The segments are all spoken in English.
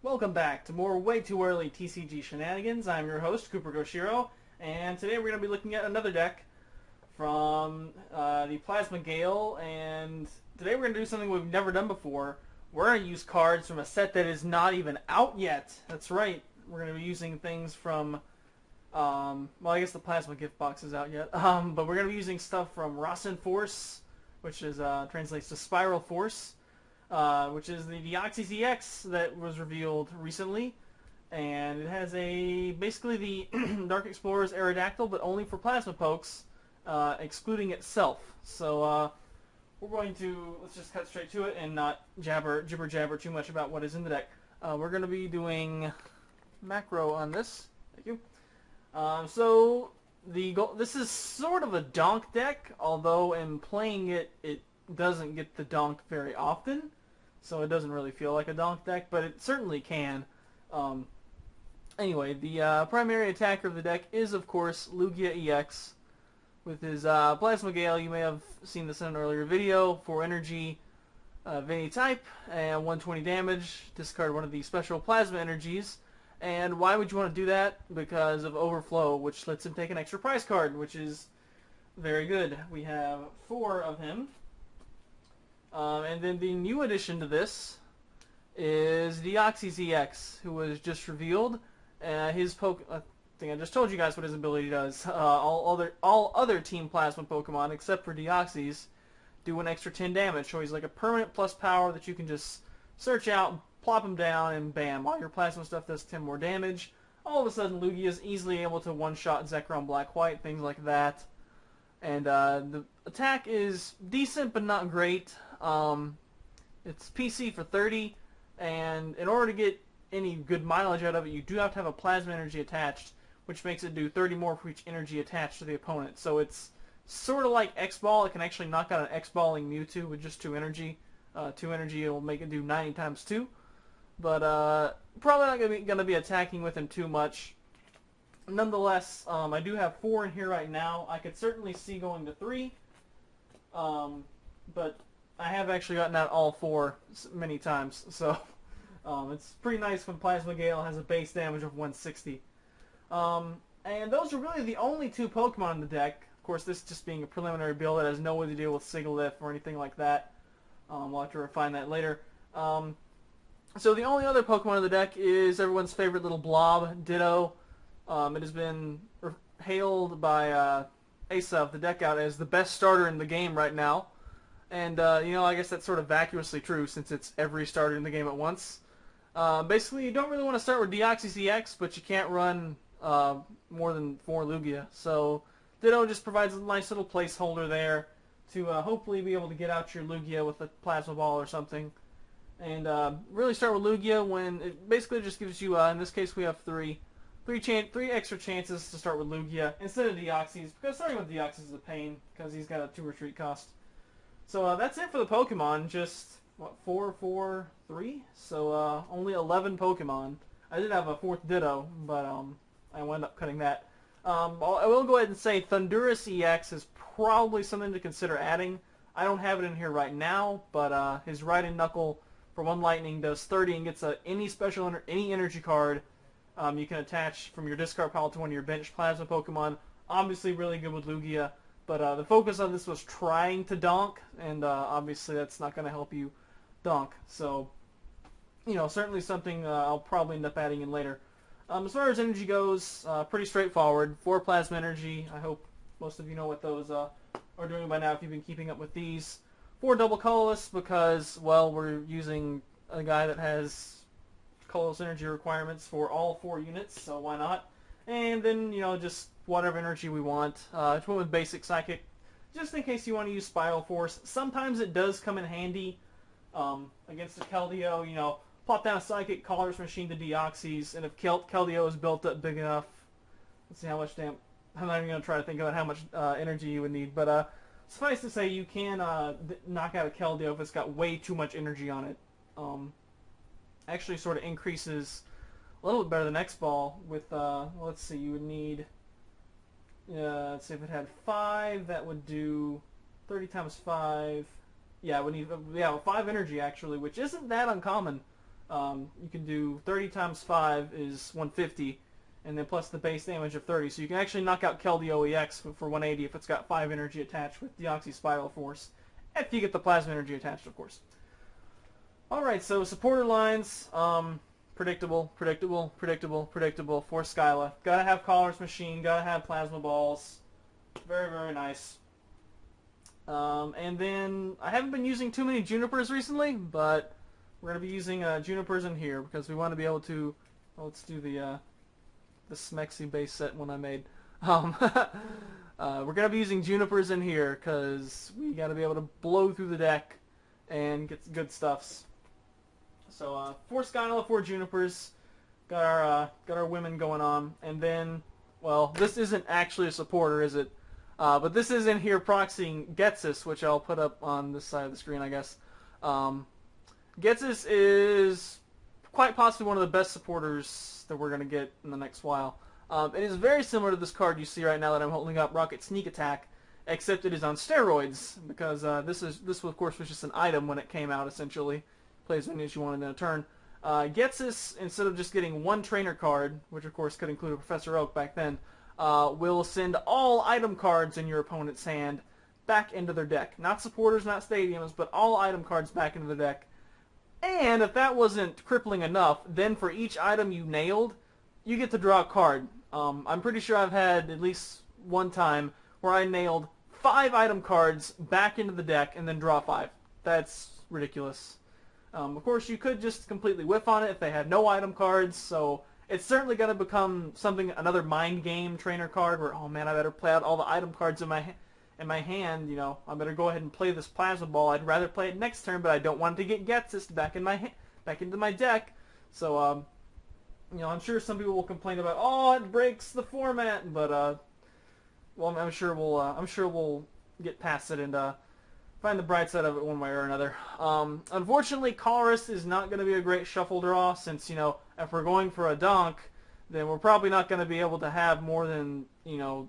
Welcome back to more Way Too Early TCG Shenanigans. I'm your host, Cooper Goshiro, and today we're going to be looking at another deck from the Plasma Gale, and today we're going to do something we've never done before. We're going to use cards from a set that is not even out yet. That's right. We're going to be using things from, well, I guess the Plasma gift box is out yet, but we're going to be using stuff from RASEN Force, which is translates to Spiral Force. Which is the Deoxys EX that was revealed recently, and it has basically the Dark Explorer's Aerodactyl, but only for plasma pokes, excluding itself. So we're going to let's just cut straight to it and not jibber jabber too much about what is in the deck. We're going to be doing macro on this. Thank you. So this is sort of a Donk deck, although in playing it, it doesn't get the Donk very often. So it doesn't really feel like a Donk deck, but it certainly can. Anyway, the primary attacker of the deck is, of course, Lugia EX. With his Plasma Gale, you may have seen this in an earlier video, 4 energy of any type, and 120 damage. Discard one of the special Plasma energies. And why would you want to do that? Because of Overflow, which lets him take an extra prize card, which is very good. We have 4 of him. And then the new addition to this is Deoxys EX, who was just revealed. His I think I just told you guys what his ability does. All other Team Plasma Pokemon, except for Deoxys, do an extra 10 damage. So he's like a permanent plus power that you can just search out, plop him down, and bam, all your Plasma stuff does 10 more damage. All of a sudden, Lugia is easily able to one-shot Zekrom Black-White, things like that. And the attack is decent, but not great. It's PC for 30, and in order to get any good mileage out of it, you do have to have a Plasma Energy attached, which makes it do 30 more for each energy attached to the opponent. So it's sort of like X-Ball. It can actually knock out an X-Balling Mewtwo with just 2 energy. 2 energy, it will make it do 90 times 2. But probably not going to be attacking with him too much. Nonetheless, I do have 4 in here right now. I could certainly see going to 3, but I have actually gotten out all 4 many times, so it's pretty nice when Plasma Gale has a base damage of 160. And those are really the only 2 Pokemon in the deck. Of course, this just being a preliminary build that has no way to deal with Sigilyph or anything like that. We'll have to refine that later. So the only other Pokemon in the deck is everyone's favorite little blob, Ditto. It has been hailed by Asa of the deck out as the best starter in the game right now. And, I guess that's sort of vacuously true since it's every starter in the game at once. Basically, you don't really want to start with Deoxys EX, but you can't run more than 4 Lugia. So Ditto just provides a nice little placeholder there to hopefully be able to get out your Lugia with a Plasma Ball or something. And really start with Lugia when it basically just gives you, in this case we have 3 extra chances to start with Lugia instead of Deoxys, because starting with Deoxys is a pain, because he's got a 2 retreat cost. So that's it for the Pokemon, just, 4, 4, 3? So only 11 Pokemon. I did have a 4th Ditto, but I wound up cutting that. I will go ahead and say Thundurus EX is probably something to consider adding. I don't have it in here right now, but his Raiden Knuckle for 1 Lightning does 30 and gets any energy card you can attach from your discard pile to one of your bench Plasma Pokemon. Obviously really good with Lugia, but the focus on this was trying to Donk, and obviously that's not going to help you Donk. So, certainly something I'll probably end up adding in later. As far as energy goes, pretty straightforward. 4 Plasma Energy. I hope most of you know what those are doing by now if you've been keeping up with these. 4 double colorless because, well, we're using a guy that has colorless energy requirements for all 4 units, so why not? And then, just whatever energy we want. It's one with basic psychic, just in case you want to use Spiral Force. Sometimes it does come in handy against the Keldeo, pop down a psychic, Colorless Machine to Deoxys, and if Keldeo is built up big enough, let's see how much damn, I'm not even going to try to think about how much energy you would need, but suffice to say, you can knock out a Keldeo if it's got way too much energy on it. Actually sort of increases a little bit better than X-Ball with, let's see, you would need, let's see, if it had 5, that would do 30 times 5, yeah, it would need, 5 energy actually, which isn't that uncommon You can do 30 times 5 is 150, and then plus the base damage of 30. So you can actually knock out Lugia EX for 180 if it's got 5 energy attached with Deoxys Spiral Force. If you get the plasma energy attached, of course. Alright, so supporter lines, predictable for Skyla. Gotta have Collar's Machine, gotta have Plasma Balls. Very, very nice. And then, I haven't been using too many Junipers recently, but we're going to be using Junipers in here because we want to be able to, well, let's do the Smexy base set one I made. We're going to be using Junipers in here because we got to be able to blow through the deck and get good stuffs. So 4 Skyla, 4 Junipers, got our women going on, and then, well, this isn't actually a supporter, is it? But this is in here proxying Getsis, which I'll put up on this side of the screen, I guess. Getsis is quite possibly one of the best supporters that we're going to get in the next while. It is very similar to this card you see right now that I'm holding up, Rocket Sneak Attack, except it is on steroids, because this of course was just an item when it came out, essentially. Play as many as you wanted in a turn. Getsis, instead of just getting 1 trainer card, which of course could include a Professor Oak back then, will send all item cards in your opponent's hand back into their deck. Not supporters, not stadiums, but all item cards back into the deck. And if that wasn't crippling enough, then for each item you nailed, you get to draw a card. I'm pretty sure I've had at least one time where I nailed 5 item cards back into the deck and then draw 5. That's ridiculous. Of course, you could just completely whiff on it if they had no item cards, so it's certainly going to become another mind game trainer card where, oh man, I better play out all the item cards in my hand, you know, I better go ahead and play this Plasma Ball. I'd rather play it next turn, but I don't want to get Getsis back into my deck. So, you know, I'm sure some people will complain about, oh, it breaks the format, but, well, I'm sure we'll get past it and, find the bright side of it one way or another. Unfortunately, Colorist is not going to be a great shuffle draw since, you know, if we're going for a Donk, then we're probably not going to be able to have more than, you know,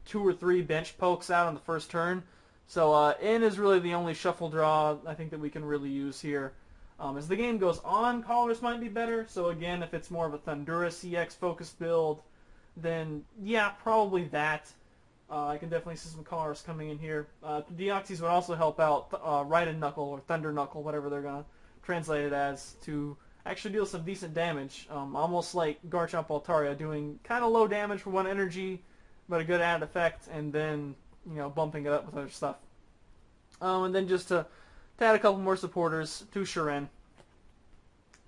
2 or 3 bench pokes out on the first turn. So N is really the only shuffle draw I think that we can really use here. As the game goes on, Colorist might be better. So again, if it's more of a Thundurus EX focused build, then yeah, probably that. I can definitely see some Colors coming in here. Deoxys would also help out Raiden Knuckle or Thunder Knuckle, whatever they're going to translate it as, to actually deal some decent damage. Almost like Garchomp Altaria, doing kind of low damage for 1 energy, but a good added effect, and then, you know, bumping it up with other stuff. And then just to add a couple more supporters, 2 Shiren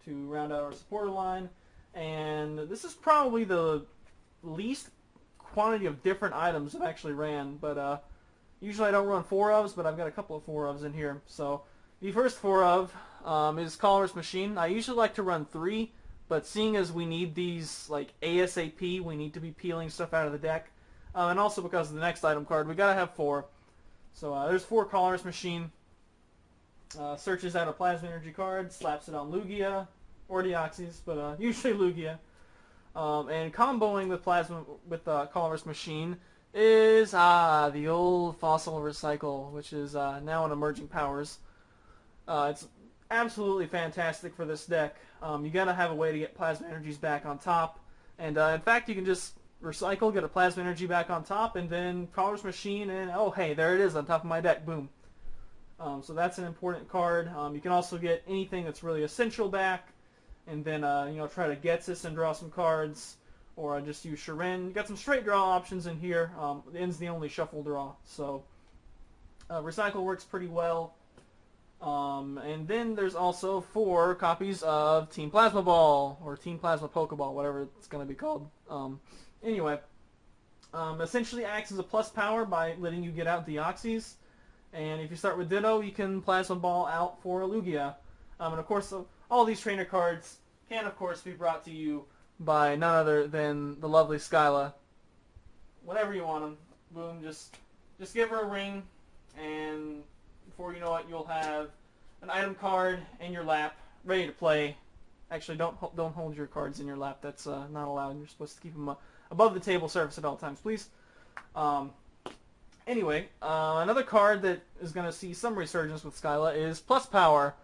to round out our supporter line. And this is probably the least quantity of different items I've actually ran, but usually I don't run 4 ofs, but I've got a couple of 4 ofs in here. So the first 4 of is Colorist Machine. I usually like to run 3, but seeing as we need these like ASAP, we need to be peeling stuff out of the deck, and also because of the next item card, we gotta have 4. So there's 4 Colorist Machine. Searches out a Plasma Energy card, slaps it on Lugia or Deoxys, but usually Lugia. And comboing with Colorist Machine is the old Fossil Recycle, which is now in Emerging Powers. It's absolutely fantastic for this deck. You gotta have a way to get Plasma Energies back on top, and in fact you can just recycle, get a Plasma Energy back on top, and then Colorist Machine, and oh hey, there it is on top of my deck, boom. So that's an important card. You can also get anything that's really essential back, and then you know, try to Getsis and draw some cards, or just use Shiren. You got some straight draw options in here. The N's the only shuffle draw, so Recycle works pretty well. And then there's also 4 copies of Team Plasma Ball, or Team Plasma Pokeball, whatever it's going to be called. Anyway, essentially acts as a plus power by letting you get out Deoxys. And if you start with Ditto, you can Plasma Ball out for a Lugia. And of course, all these trainer cards can, of course, be brought to you by none other than the lovely Skyla. Whenever you want them, boom, just give her a ring, and before you know it, you'll have an item card in your lap, ready to play. Actually, don't hold your cards in your lap. That's not allowed. You're supposed to keep them above the table surface at all times, please. Anyway, another card that is going to see some resurgence with Skyla is Plus Power.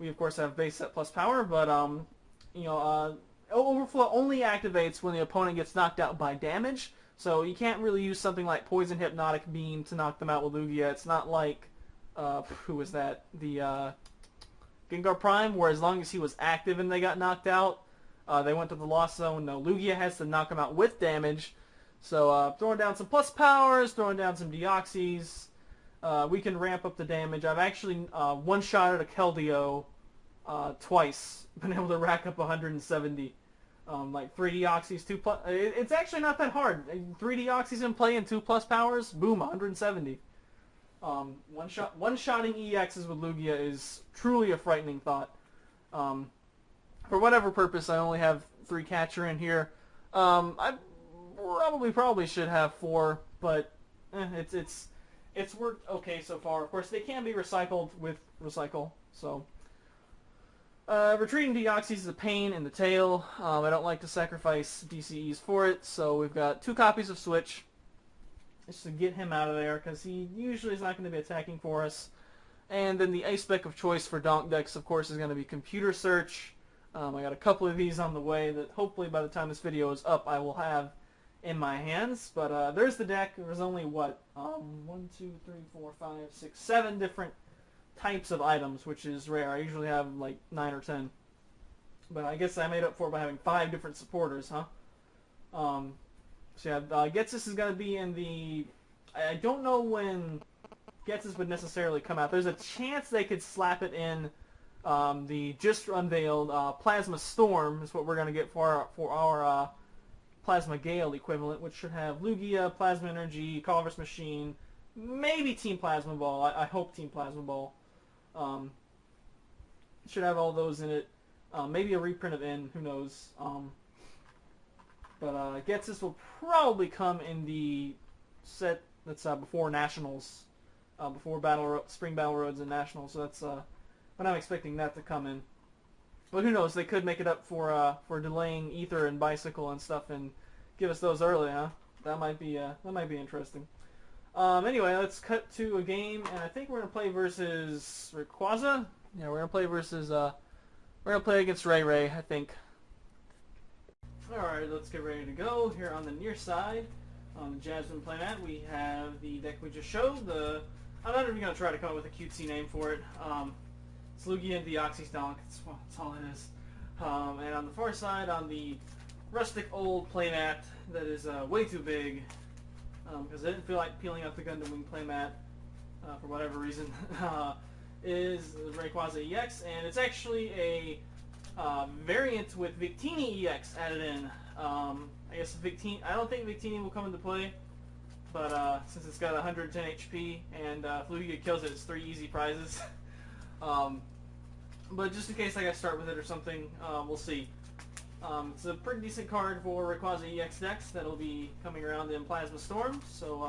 We of course have base set plus power, but you know, overflow only activates when the opponent gets knocked out by damage. So you can't really use something like Poison Hypnotic Beam to knock them out with Lugia. It's not like who was that? The Gengar Prime, where as long as he was active and they got knocked out, they went to the loss zone. No, Lugia has to knock them out with damage. So throwing down some plus powers, throwing down some Deoxys, we can ramp up the damage. I've actually one-shotted a Keldeo twice, been able to rack up 170. Like 3 Deoxys, 2 plus. It's actually not that hard. 3 Deoxys in play and 2 plus powers, boom, 170. One-shotting EXs with Lugia is truly a frightening thought. For whatever purpose, I only have 3 catcher in here. I probably should have 4, but it's worked okay so far. Of course, they can be recycled with recycle, so. Retreating Deoxys is a pain in the tail. I don't like to sacrifice DCEs for it, so we've got 2 copies of Switch just to get him out of there, because he usually is not going to be attacking for us. And then the ace spec of choice for Donk decks, of course, is going to be Computer Search. I got a couple of these on the way that hopefully by the time this video is up I will have in my hands. But there's the deck. There's only, what, 1, 2, 3, 4, 5, 6, 7 different types of items, which is rare. I usually have like 9 or 10. But I guess I made up for it by having 5 different supporters, huh? So yeah, Getsis is going to be in the... I don't know when Getsis would necessarily come out. There's a chance they could slap it in the just unveiled Plasma Storm is what we're going to get for our Plasma Gale equivalent, which should have Lugia, Plasma Energy, Colorless Machine, maybe Team Plasma Ball. I hope Team Plasma Ball. Should have all those in it. Maybe a reprint of N, who knows. But Getsis will probably come in the set that's before Nationals, before Spring Battle Roads and Nationals. So that's when I'm expecting that to come in. But who knows? They could make it up for delaying Ether and Bicycle and stuff and give us those early, huh? That might be interesting. Anyway, let's cut to a game, and I think we're gonna play versus Rayquaza. Yeah, we're gonna play versus we're gonna play against Ray, I think. Alright, let's get ready to go. Here on the near side, on the Jasmine playmat, we have the deck we just showed. I'm not even gonna try to come up with a cutesy name for it. It's Lugia and Deoxys Donk. That's all it is. And on the far side, on the rustic old playmat that is way too big, because I didn't feel like peeling up the Gundam Wing playmat for whatever reason, is the Rayquaza EX, and it's actually a variant with Victini EX added in. I guess I don't think Victini will come into play, but since it's got 110 HP and if Lugia kills it, it's 3 easy prizes. But just in case I gotta start with it or something, we'll see. It's a pretty decent card for Rayquaza EX decks that'll be coming around in Plasma Storm, so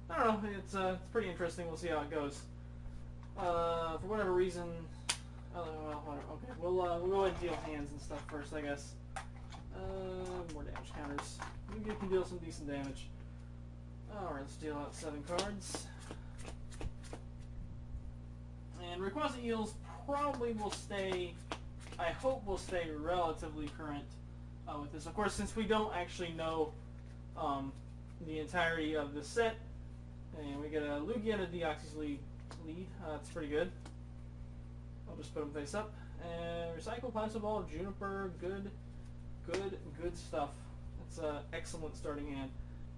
I don't know, it's pretty interesting. We'll see how it goes. For whatever reason, okay, we'll go ahead and deal hands and stuff first, I guess. More damage counters. Maybe can deal some decent damage. Alright, let's deal out 7 cards. And Rayquaza Eels probably will stay, I hope will stay relatively current with this. Of course, since we don't actually know the entirety of the set, and we get a Lugia and a Deoxys lead. That's pretty good. I'll just put them face up. And Recycle, Plasma Ball, Juniper, good stuff. That's an excellent starting hand.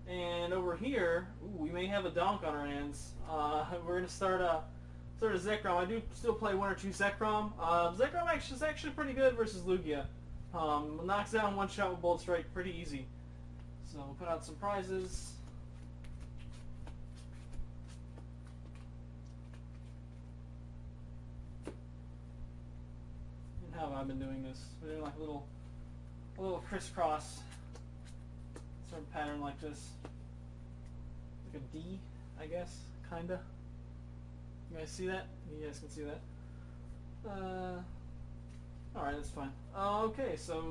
And over here, ooh, we may have a Donk on our hands. We're going to start a Zekrom. I do still play 1 or 2 Zekrom. Zekrom is actually pretty good versus Lugia. Knocks down one shot with Bolt Strike pretty easy. So we'll put out some prizes. And how have I been doing this? We're doing like a little crisscross sort of pattern like this. Like a D, I guess, kinda. You guys see that? You guys can see that. Alright, that's fine. Okay, so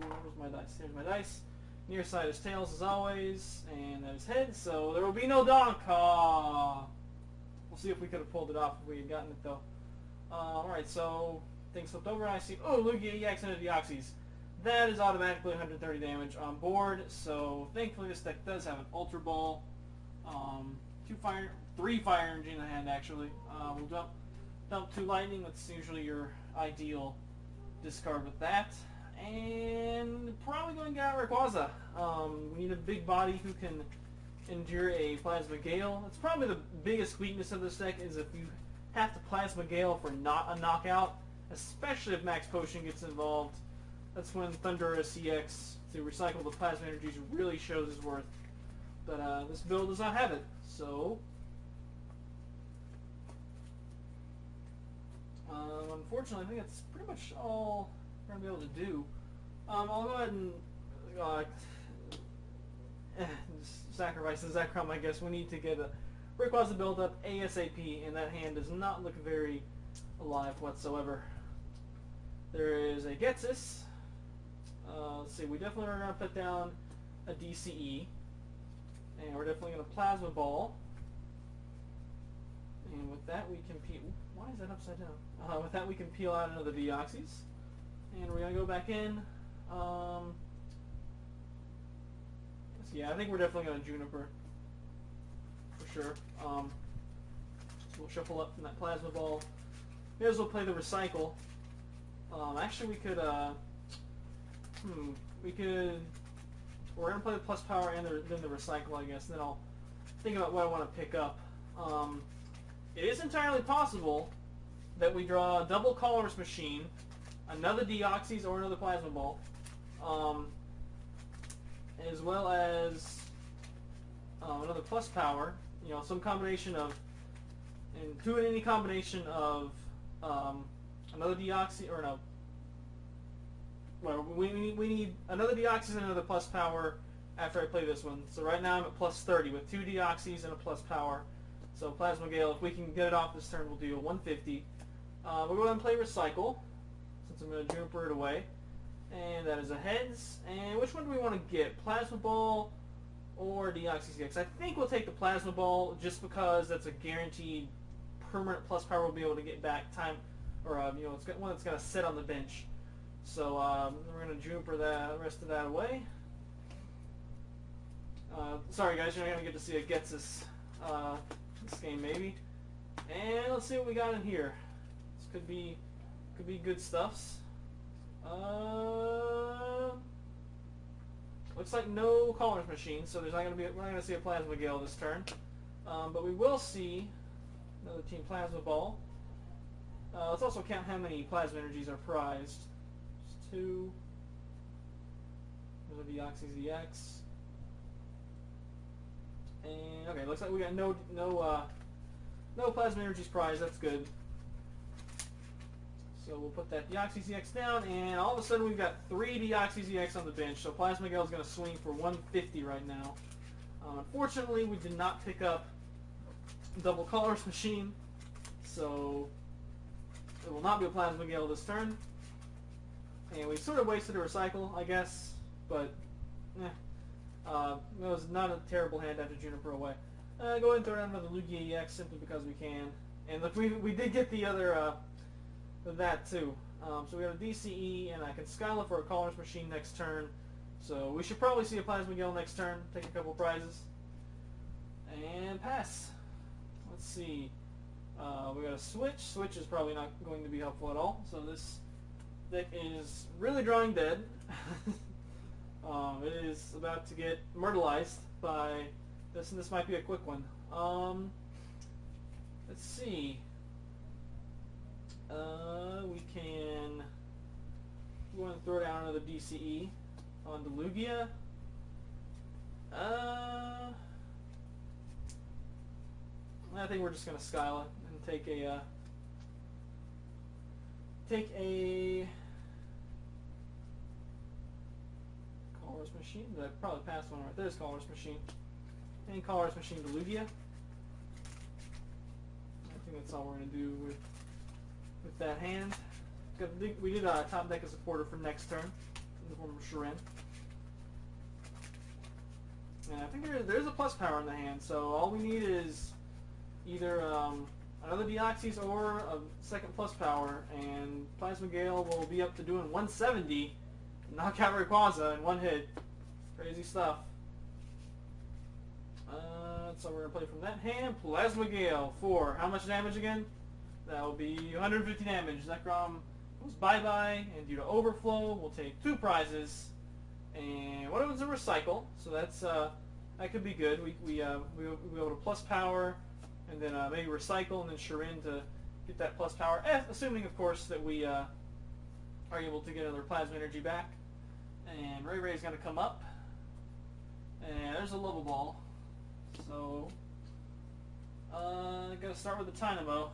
where's my dice? Here's my dice. Near side is tails as always, and that is head, so there will be no Donk. We'll see if we could have pulled it off if we had gotten it though. Alright, so things flipped over, and I see, oh, Lugia EX into Deoxys. That is automatically 130 damage on board, so thankfully this deck does have an Ultra Ball. 3 Fire Energy in the hand, actually. We'll dump 2 Lightning. That's usually your ideal discard with that. And probably going to get out Rayquaza. We need a big body who can endure a Plasma Gale. That's probably the biggest weakness of this deck, is if you have to Plasma Gale for not a knockout, especially if Max Potion gets involved. That's when Thundurus EX to recycle the Plasma Energies really shows his worth. But this build does not have it, so unfortunately I think that's pretty much all we're going to be able to do. I'll go ahead and just sacrifice the Zekrom, I guess. We need to get a Rayquaza build up ASAP, and that hand does not look very alive whatsoever. There is a Ghetsis. Let's see, we definitely are going to put down a DCE. And we're definitely going to Plasma Ball. And with that we can peel... Why is that upside down? With that we can peel out another Deoxys. And we're going to go back in. Yeah, I think we're definitely going to Juniper. For sure. We'll shuffle up from that Plasma Ball. May as well play the Recycle. Actually we could... We're going to play the Plus Power and then the Recycle, I guess. Then I'll think about what I want to pick up. It is entirely possible that we draw a double Colorless Machine, another Deoxys or another Plasma Ball, as well as another Plus Power. You know, some combination of, and do it any combination of another Deoxys or no. Well, we need another Deoxys and another Plus Power after I play this one. So right now I'm at plus 30 with 2 Deoxys and a Plus Power. So Plasma Gale, if we can get it off this turn, we'll do a 150. We'll go ahead and play Recycle, since I'm going to Juniper it away. And that is a heads. And which one do we want to get? Plasma Ball or Deoxys EX? I think we'll take the Plasma Ball just because that's a guaranteed permanent Plus Power we'll be able to get back time, or you know, it's one that's going to sit on the bench. So we're going to Juniper the rest of that away. Sorry guys, you're not going to get to see a Ghetsis this game maybe. And let's see what we got in here. This could be good stuffs. Looks like no Colorless Machine, so we're not going to see a Plasma Gale this turn. But we will see another Team Plasma Ball. Let's also count how many Plasma Energies are prized. 2. There's a Deoxys EX. And okay, looks like we got no Plasma Energies prize. That's good. So we'll put that Deoxys EX down, and all of a sudden we've got 3 Deoxys EX on the bench. So Plasma Gale is going to swing for 150 right now. Unfortunately, we did not pick up double Colorless Machine, so it will not be a Plasma Gale this turn. And we sort of wasted a Recycle, I guess, but it was not a terrible hand after Juniper away. Go ahead and throw down another Lugia EX simply because we can. And look, we did get the other that too. So we have a DCE, and I can Skyla for a Colorless Machine next turn. So we should probably see a Plasma Gale next turn. Take a couple prizes and pass. Let's see. We got a switch. Switch is probably not going to be helpful at all. So this deck is really drawing dead. It is about to get myrtleized by this, and this might be a quick one. Let's see. We can go and throw down another DCE onto Lugia. I think we're just going to Skyla and take a Colorless Machine. I probably passed one right there's Colorless Machine. And Colorless Machine to Lugia. I think that's all we're going to do with that hand. We did top deck a supporter for next turn in the form of Shiren. And I think there's a Plus Power in the hand, so all we need is either another Deoxys or a second plus power, and Plasma Gale will be up to doing 170. Knock out Rayquaza in one hit. Crazy stuff. So we're going to play from that hand. Plasma Gale for how much damage again? That will be 150 damage. Zekrom goes bye-bye, and due to overflow, we'll take 2 prizes. And one of them's a recycle, so that's that could be good. We'll be able to plus power, and then maybe recycle, and then Shirin to get that plus power. Assuming, of course, that we are able to get another plasma energy back. And Ray Ray's going to come up, and there's a level ball. So I got to start with the Dynamo.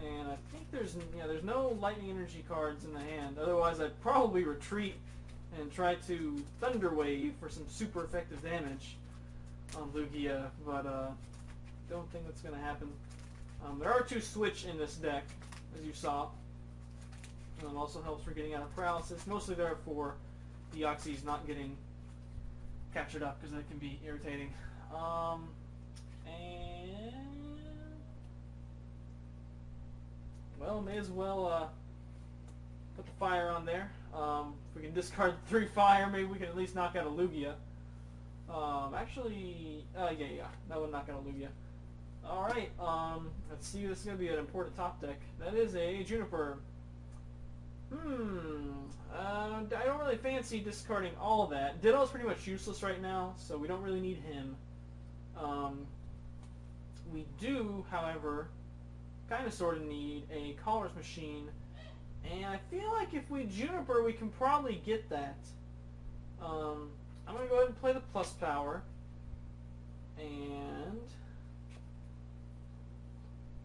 And I think there's no lightning energy cards in the hand. Otherwise, I'd probably retreat and try to Thunder Wave for some super effective damage on Lugia, but don't think that's going to happen. There are 2 switch in this deck, as you saw. Also helps for getting out of paralysis. Mostly there for Deoxys not getting captured up, because that can be irritating. And well, may as well put the fire on there. If we can discard 3 fire, maybe we can at least knock out a Lugia. Actually, yeah, that would knock out a Lugia. Alright, let's see, this is going to be an important top deck. That is a Juniper. I don't really fancy discarding all of that. Ditto's pretty much useless right now, so we don't really need him. We do, however, kind of sort of need a Caller's Machine, and I feel like if we Juniper, we can probably get that. I'm going to go ahead and play the plus power, and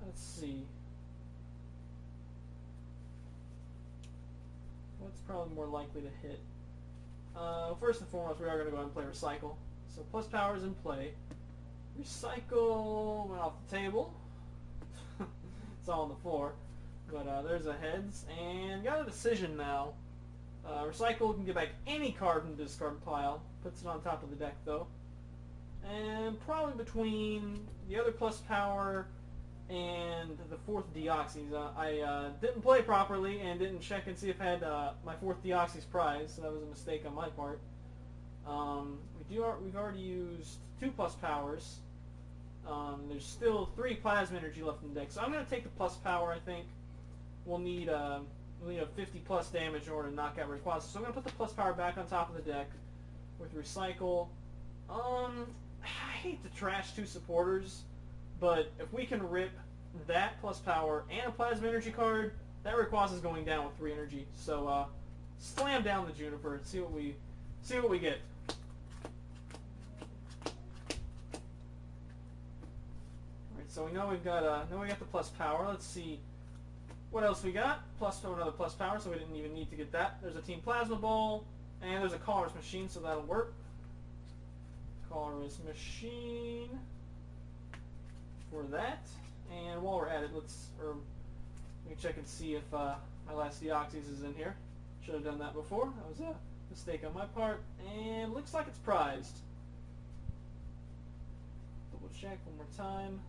let's see. What's probably more likely to hit? First and foremost, we are going to go ahead and play Recycle. So plus power is in play. Recycle went off the table. It's all on the floor. But there's a heads. And got a decision now. Recycle can get back any card in the discard pile. Puts it on top of the deck though. And probably between the other plus power and the 4th Deoxys. I didn't play properly and didn't check and see if I had my 4th Deoxys prize, so that was a mistake on my part. We've already used 2 plus powers. There's still 3 plasma energy left in the deck, so I'm going to take the plus power. I think we'll need a 50 plus damage in order to knock out Rayquaza. So I'm going to put the plus power back on top of the deck with Recycle. I hate to trash 2 supporters, but if we can rip that plus power and a plasma energy card, that Rayquaza is going down with 3 energy. So slam down the Juniper and see what we get. Alright, so we know we got the plus power. Let's see what else we got. Another plus power, so we didn't even need to get that. There's a Team Plasma Ball, and there's a Caller's Machine, so that'll work. Caller's Machine for that. And while we're at it, let me check and see if my last Deoxys is in here. Should have done that before. That was a mistake on my part. And looks like it's prized. Double check one more time.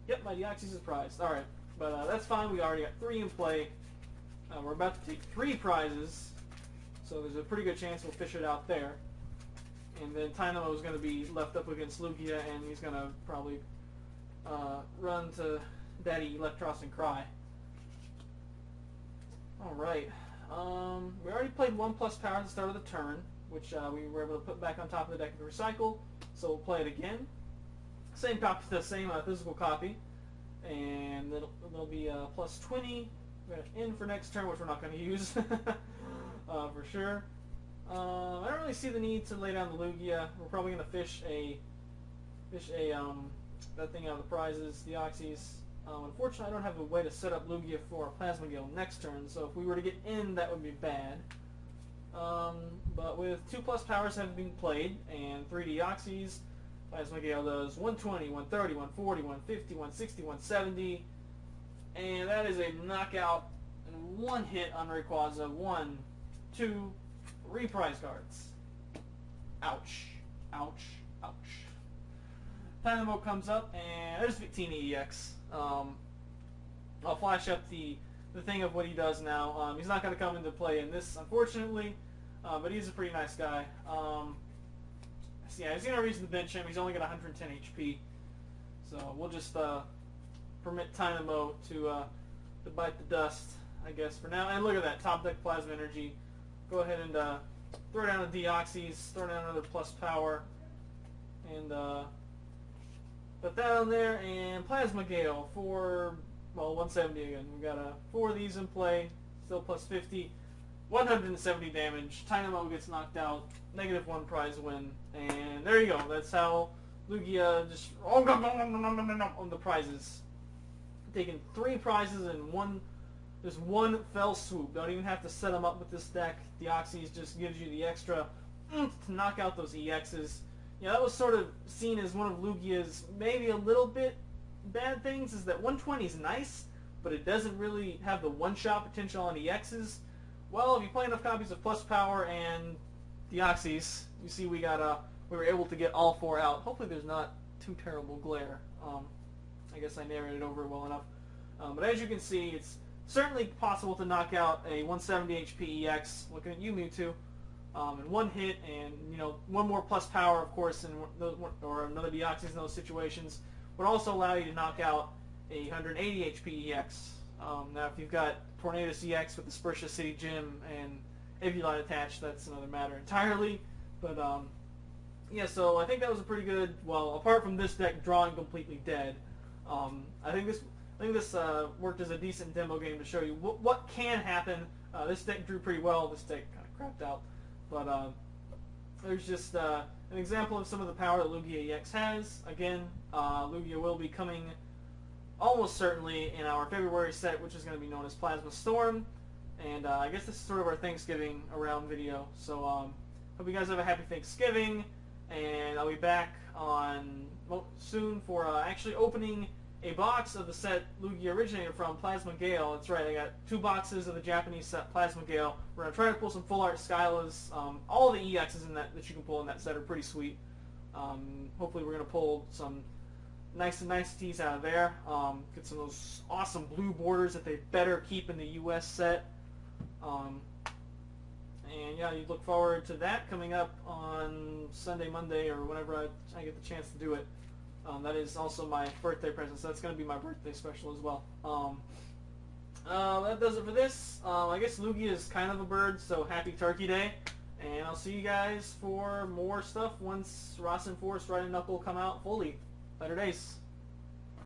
Yep, my Deoxys is prized. Alright, but that's fine. We already got 3 in play. We're about to take 3 prizes. So there's a pretty good chance we'll fish it out there. And then Dynamo is going to be left up against Lugia, and he's going to probably run to Daddy Electros and cry. Alright. We already played 1 plus power at the start of the turn, which we were able to put back on top of the deck with Recycle. So we'll play it again. Same copy, the same physical copy. And it'll be plus 20. We're going to end for next turn, which we're not going to use for sure. I don't really see the need to lay down the Lugia. We're probably going to fish that thing out of the prizes, Deoxys. Unfortunately, I don't have a way to set up Lugia for a Plasma Gale next turn, so if we were to get in, that would be bad. But with 2 plus powers having been played, and 3 Deoxys, Plasma Gale does 120, 130, 140, 150, 160, 170, and that is a knockout and 1 hit on Rayquaza. 1, 2, 3 prize cards. Ouch. Ouch. Ouch. Dynamo comes up, and there's Victini EX. I'll flash up the thing of what he does now. He's not going to come into play in this, unfortunately, but he's a pretty nice guy. So yeah, there's no reason to bench him. He's only got 110 HP, so we'll just permit Dynamo to bite the dust, I guess, for now. And look at that, top deck Plasma Energy. Go ahead and throw down a Deoxys, throw down another plus power, and put that on there, and Plasma Gale for, well, 170 again. We got 4 of these in play, still plus 50, 170 damage. Dynamo gets knocked out, -1 prize win, and there you go. That's how Lugia just on the prizes. Taking 3 prizes in just one fell swoop. Don't even have to set them up with this deck. Deoxys just gives you the extra to knock out those EXs. Yeah, that was sort of seen as one of Lugia's maybe a little bit bad things, is that 120 is nice, but it doesn't really have the one-shot potential on EXs. Well, if you play enough copies of Plus Power and Deoxys, you see we were able to get all 4 out. Hopefully there's not too terrible glare. I guess I narrated over it well enough. But as you can see, it's certainly possible to knock out a 170 HP EX, looking at you, Mewtwo, in one hit, and one more plus power, of course, or another Deoxys in those situations would also allow you to knock out a 180 HP EX. Now, if you've got Tornadus EX with the Spurcia City Gym and Eviolite attached, that's another matter entirely. But yeah, so I think that was a pretty good. Well, apart from this deck drawing completely dead, I think this worked as a decent demo game to show you what can happen. This deck drew pretty well. This deck kind of crapped out, but there's just an example of some of the power that Lugia EX has. Again, Lugia will be coming almost certainly in our February set, which is going to be known as Plasma Storm, and I guess this is sort of our Thanksgiving around video. So hope you guys have a happy Thanksgiving, and I'll be back on soon for actually opening a box of the set Lugia originated from, Plasma Gale. That's right, I got 2 boxes of the Japanese set Plasma Gale. We're going to try to pull some full art Skylas. All the EXs in that you can pull in that set are pretty sweet. Hopefully we're going to pull some niceties out of there. Get some of those awesome blue borders that they better keep in the US set. And yeah, you look forward to that coming up on Sunday, Monday, or whenever I get the chance to do it. That is also my birthday present, so that's going to be my birthday special as well. That does it for this. I guess Lugia is kind of a bird, so happy Turkey Day. And I'll see you guys for more stuff once RASEN 4 Stride and Knuckle come out fully. Better days.